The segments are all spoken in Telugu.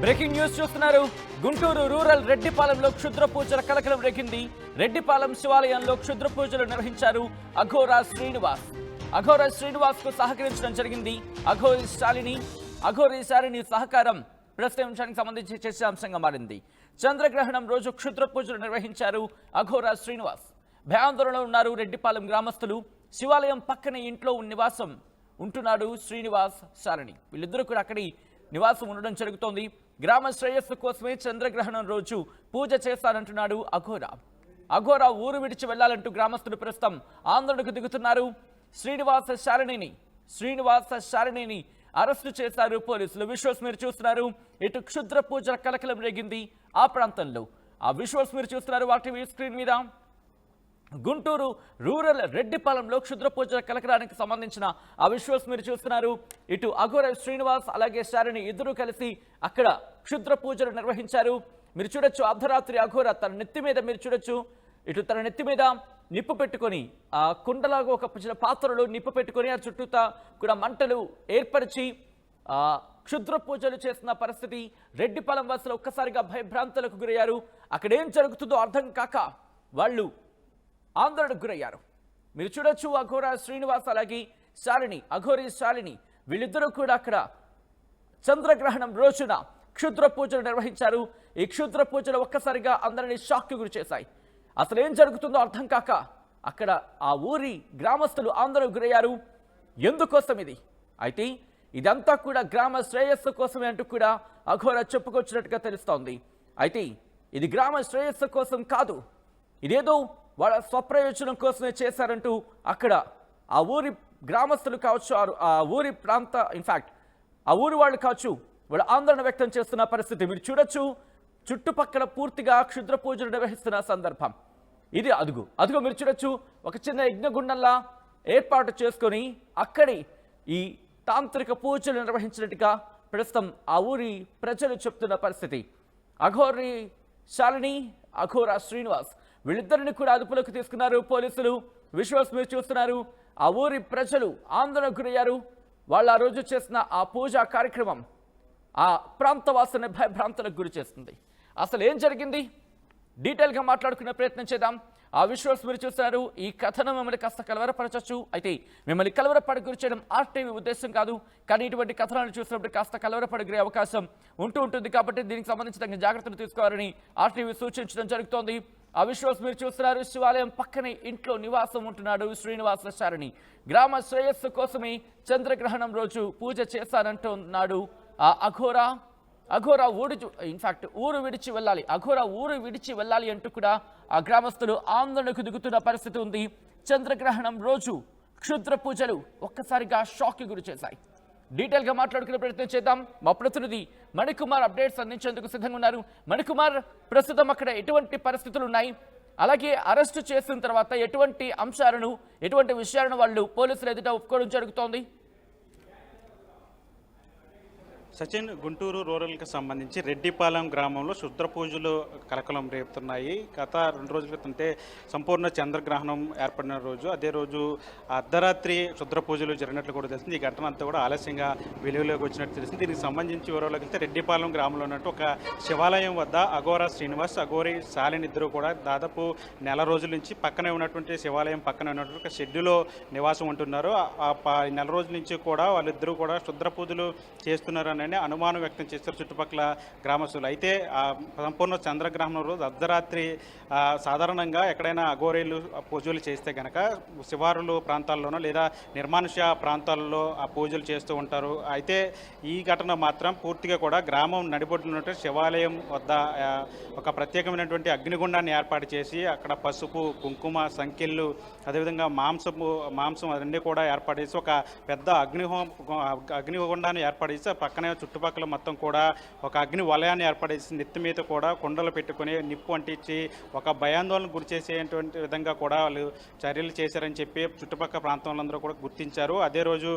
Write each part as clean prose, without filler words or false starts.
బ్రేకింగ్ న్యూస్ చూస్తున్నారు. గుంటూరు రూరల్ రెడ్డిపాలెంలో క్షుద్ర పూజల కలకలం రేగింది. రెడ్డిపాలెం శివాలయంలో క్షుద్ర పూజలు నిర్వహించారు అఘోరా శ్రీనివాస్ కు సహకరించడం జరిగింది. అఘోరీ శాలిని సహకారం ప్రస్తుత అంశానికి సంబంధించి చర్చాంశంగా మారింది. చంద్రగ్రహణం రోజు క్షుద్ర పూజలు నిర్వహించారు అఘోరా శ్రీనివాస్. భయాందోళనలో ఉన్నారు రెడ్డిపాలెం గ్రామస్తులు. శివాలయం పక్కనే ఇంట్లో నివాసం ఉంటున్నాడు శ్రీనివాస్ శాలిని. వీళ్ళిద్దరూ కూడా అక్కడి నివాసం ఉండడం జరుగుతోంది. గ్రామ శ్రేయస్సు కోసమే చంద్రగ్రహణం రోజు పూజ చేస్తానంటున్నాడు అఘోరా ఊరు విడిచి వెళ్లాలంటూ గ్రామస్తులు ప్రస్తుతం ఆందోళనకు దిగుతున్నారు. శ్రీనివాస శాలినిని అరెస్టు చేశారు పోలీసులు. విజువల్స్ మీరు చూస్తున్నారు. ఇటు క్షుద్ర పూజల కలకలం రేగింది ఆ ప్రాంతంలో. ఆ విజువల్స్ మీరు చూస్తున్నారు వాటి స్క్రీన్ మీద. గుంటూరు రూరల్ రెడ్డిపాలెంలో క్షుద్ర పూజల కలకలానికి సంబంధించిన ఆ విజువల్స్ మీరు చూస్తున్నారు. ఇటు అఘోర శ్రీనివాస్ అలాగే శాలిని ఇద్దరు కలిసి అక్కడ క్షుద్ర పూజలు నిర్వహించారు. మీరు చూడొచ్చు అర్ధరాత్రి అఘోర తన నెత్తి మీద మీరు చూడొచ్చు. ఇటు తన నెత్తి మీద నిప్పు పెట్టుకొని ఆ కుండలాగా ఒక చిన్న పాత్రలో నిప్పు పెట్టుకొని ఆ చుట్టూతా కూడా మంటలు ఏర్పరిచి క్షుద్ర పూజలు చేస్తున్న పరిస్థితి. రెడ్డిపాలెం వాసులు ఒక్కసారిగా భయభ్రాంతులకు గురయ్యారు. అక్కడ ఏం జరుగుతుందో అర్థం కాక వాళ్ళు ఆందోళనకు గురయ్యారు. మీరు చూడొచ్చు అఘోరా శ్రీనివాస్ అలాగే అఘోరీ శాలిని వీళ్ళిద్దరూ కూడా అక్కడ చంద్రగ్రహణం రోజున క్షుద్ర పూజలు నిర్వహించారు. ఈ క్షుద్ర పూజలు ఒక్కసారిగా అందరినీ షాక్కి గురి చేశాయి. అసలు ఏం జరుగుతుందో అర్థం కాక అక్కడ ఆ ఊరి గ్రామస్తులు ఆందోళనకు గురయ్యారు. ఎందుకోసం ఇది? అయితే ఇదంతా కూడా గ్రామ శ్రేయస్సు కోసమే అంటూ కూడా అఘోరా చెప్పుకొచ్చినట్టుగా తెలుస్తోంది. అయితే ఇది గ్రామ శ్రేయస్సు కోసం కాదు, ఇదేదో వాళ్ళ స్వప్రయోజనం కోసమే చేశారంటూ అక్కడ ఆ ఊరి గ్రామస్తులు కావచ్చు, ఆ ఊరి ప్రాంత ఇన్ఫ్యాక్ట్ ఆ ఊరి వాళ్ళు కావచ్చు, వాళ్ళు ఆందోళన వ్యక్తం చేస్తున్న పరిస్థితి మీరు చూడొచ్చు. చుట్టుపక్కల పూర్తిగా క్షుద్ర పూజలు నిర్వహిస్తున్న సందర్భం ఇది. అదుగు మీరు చూడొచ్చు. ఒక చిన్న యజ్ఞగుండంలా ఏర్పాటు చేసుకొని అక్కడి ఈ తాంత్రిక పూజలు నిర్వహించినట్టుగా ప్రస్తుతం ఆ ఊరి ప్రజలు చెప్తున్న పరిస్థితి. అఘోరీ శాలిని, అఘోరా శ్రీనివాస్ వీళ్ళిద్దరిని కూడా అదుపులోకి తీసుకున్నారు పోలీసులు. విజువల్స్ మీరు చూస్తున్నారు. ఆ ఊరి ప్రజలు ఆందోళనకు గురయ్యారు. వాళ్ళు ఆ రోజు చేసిన ఆ పూజా కార్యక్రమం ఆ ప్రాంతవాసుని భయభ్రాంతులకు గురి చేస్తుంది. అసలు ఏం జరిగింది డీటెయిల్గా మాట్లాడుకునే ప్రయత్నం చేద్దాం. ఆ విజువల్స్ మీరు చూస్తున్నారు. ఈ కథనం మిమ్మల్ని కాస్త కలవరపరచచ్చు. అయితే మిమ్మల్ని కలవరపడి గురి చేయడం ఆర్టీవీ ఉద్దేశం కాదు. కానీ ఇటువంటి కథనాలు చూసినప్పుడు కాస్త కలవరపడిగే అవకాశం ఉంటుంది. కాబట్టి దీనికి సంబంధించి తగిన జాగ్రత్తలు తీసుకోవాలని ఆర్టీవీ సూచించడం జరుగుతోంది. ఆ విజువల్స్ మీరు చూస్తున్నారు. శివాలయం పక్కనే ఇంట్లో నివాసం ఉంటున్నాడు శ్రీనివాస శాలిని. గ్రామ శ్రేయస్సు కోసమే చంద్రగ్రహణం రోజు పూజ చేశానంటున్నాడు ఆ అఘోరా ఊరు విడిచి వెళ్ళాలి. అఘోరా ఊరు విడిచి వెళ్ళాలి అంటూ కూడా ఆ గ్రామస్తులు ఆందోళనకు దిగుతున్న పరిస్థితి ఉంది. చంద్రగ్రహణం రోజు క్షుద్ర పూజలు ఒక్కసారిగా షాక్కి గురి చేశాయి. డీటెయిల్గా మాట్లాడుకునే ప్రయత్నం చేద్దాం. మా ప్రతినిధి మణికుమార్ అప్డేట్స్ అందించేందుకు సిద్ధంగా ఉన్నారు. మణికుమార్, ప్రస్తుతం అక్కడ ఎటువంటి పరిస్థితులు ఉన్నాయి? అలాగే అరెస్టు చేసిన తర్వాత ఎటువంటి విషయాలను వాళ్ళు పోలీసులు ఎదుట ఒప్పుకోవడం జరుగుతోంది? సచిన్, గుంటూరు రూరల్కి సంబంధించి రెడ్డిపాలెం గ్రామంలో క్షుద్ర పూజలు కలకలం రేపుతున్నాయి. గత 2 రోజుల క్రితం అంటే సంపూర్ణ చంద్రగ్రహణం ఏర్పడిన రోజు, అదే రోజు అర్ధరాత్రి క్షుద్ర పూజలు జరిగినట్లు కూడా తెలిసింది. ఈ ఘటన అంతా కూడా ఆలస్యంగా వెలుగులోకి వచ్చినట్టు తెలిసింది. దీనికి సంబంధించి వివరాలకు వెళ్తే రెడ్డిపాలెం గ్రామంలో ఉన్నట్టు ఒక శివాలయం వద్ద అఘోరా శ్రీనివాస్, అఘోరీ శాలిని ఇద్దరు కూడా దాదాపు నెల రోజుల నుంచి పక్కనే ఉన్నటువంటి శివాలయం పక్కనే ఉన్నటువంటి ఒక షెడ్యూలో నివాసం ఉంటున్నారు. నెల రోజుల నుంచి కూడా వాళ్ళిద్దరూ కూడా క్షుద్ర పూజలు చేస్తున్నారని అనుమానం వ్యక్తం చేస్తారు చుట్టుపక్కల గ్రామస్తులు. అయితే సంపూర్ణ చంద్రగ్రహణం రోజు అర్ధరాత్రి సాధారణంగా ఎక్కడైనా అఘోరీలు పూజలు చేస్తే కనుక శివారులు ప్రాంతాల్లోనో లేదా నిర్మానుష్య ప్రాంతాల్లో ఆ పూజలు చేస్తూ ఉంటారు. అయితే ఈ ఘటన మాత్రం పూర్తిగా కూడా గ్రామం నడిబొడ్డున్నటువంటి శివాలయం వద్ద ఒక ప్రత్యేకమైనటువంటి అగ్నిగుండాన్ని ఏర్పాటు చేసి అక్కడ పసుపు, కుంకుమ, సంకెళ్ళు, అదేవిధంగా మాంసం అన్నీ కూడా ఏర్పాటు చేసి ఒక పెద్ద అగ్నిగుండాన్ని ఏర్పాటు చేసి పక్కనే చుట్టుపక్కల మొత్తం కూడా ఒక అగ్ని వలయాన్ని ఏర్పడేసి నెత్తి మీద కూడా కుండలు పెట్టుకుని నిప్పు అంటించి ఒక భయాందోళన గురి చేసేటువంటి విధంగా కూడా వాళ్ళు చర్యలు చేశారని చెప్పి చుట్టుపక్కల ప్రాంతంలో కూడా గుర్తించారు. అదే రోజు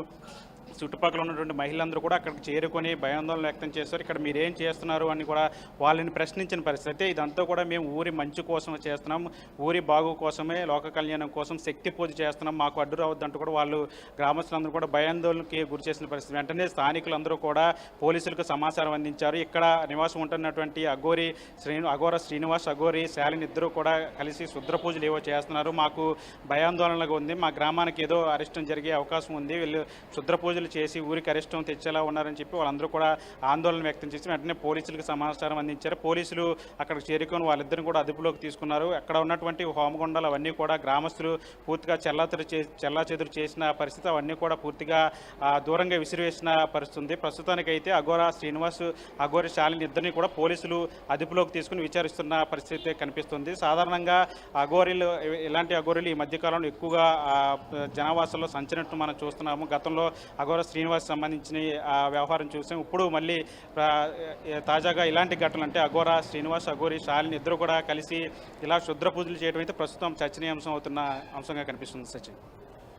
చుట్టుపక్కల ఉన్నటువంటి మహిళలందరూ కూడా అక్కడికి చేరుకొని భయాందోళన వ్యక్తం చేస్తారు. ఇక్కడ మీరేం చేస్తున్నారు అని కూడా వాళ్ళని ప్రశ్నించిన పరిస్థితి. అయితే ఇదంతా కూడా మేము ఊరి మంచి కోసం చేస్తున్నాం, ఊరి బాగు కోసమే, లోక కళ్యాణం కోసం శక్తి పూజ చేస్తున్నాం, మాకు అడ్డు రావద్దంటూ కూడా వాళ్ళు గ్రామస్తులందరూ కూడా భయాందోళనకి గురి చేసిన పరిస్థితి. వెంటనే స్థానికులందరూ కూడా పోలీసులకు సమాచారం అందించారు. ఇక్కడ నివాసం ఉంటున్నటువంటి అఘోర శ్రీనివాస్, అఘోరి శాలిని ఇద్దరు కూడా కలిసి శుద్ర పూజలు ఏవో చేస్తున్నారు, మాకు భయాందోళనగా ఉంది, మా గ్రామానికి ఏదో అరిష్టం జరిగే అవకాశం ఉంది, వీళ్ళు శుద్ర పూజలు చేసి ఊరికి అరిష్టం తెచ్చేలా ఉన్నారని చెప్పి వాళ్ళందరూ కూడా ఆందోళన వ్యక్తం చేసి వెంటనే పోలీసులకు సమాచారం అందించారు. పోలీసులు అక్కడికి చేరుకొని వాళ్ళిద్దరిని కూడా అదుపులోకి తీసుకున్నారు. అక్కడ ఉన్నటువంటి హోమగుండాలు అవన్నీ కూడా గ్రామస్తులు పూర్తిగా చెల్లాచెదురు చేసిన పరిస్థితి, అవన్నీ కూడా పూర్తిగా దూరంగా విసిరివేసిన పరిస్థితి ఉంది. ప్రస్తుతానికైతే అఘోర శ్రీనివాస్, అఘోరి శాలిని ఇద్దరిని కూడా పోలీసులు అదుపులోకి తీసుకుని విచారిస్తున్న పరిస్థితి కనిపిస్తుంది. సాధారణంగా ఇలాంటి అఘోరీలు ఈ మధ్యకాలంలో ఎక్కువగా జనావాసాల్లో సంచరినట్టు మనం చూస్తున్నాము. గతంలో అఘోర శ్రీనివాస్ సంబంధించిన వ్యవహారం చూసాం. ఇప్పుడు మళ్ళీ తాజాగా ఇలాంటి ఘటనలు అంటే అఘోర శ్రీనివాస్, అఘోరి శాలిని ఇద్దరు కూడా కలిసి ఇలా క్షుద్ర పూజలు చేయడం అయితే ప్రస్తుతం చర్చనీయాంశం అవుతున్న అంశంగా కనిపిస్తుంది. సచిన్.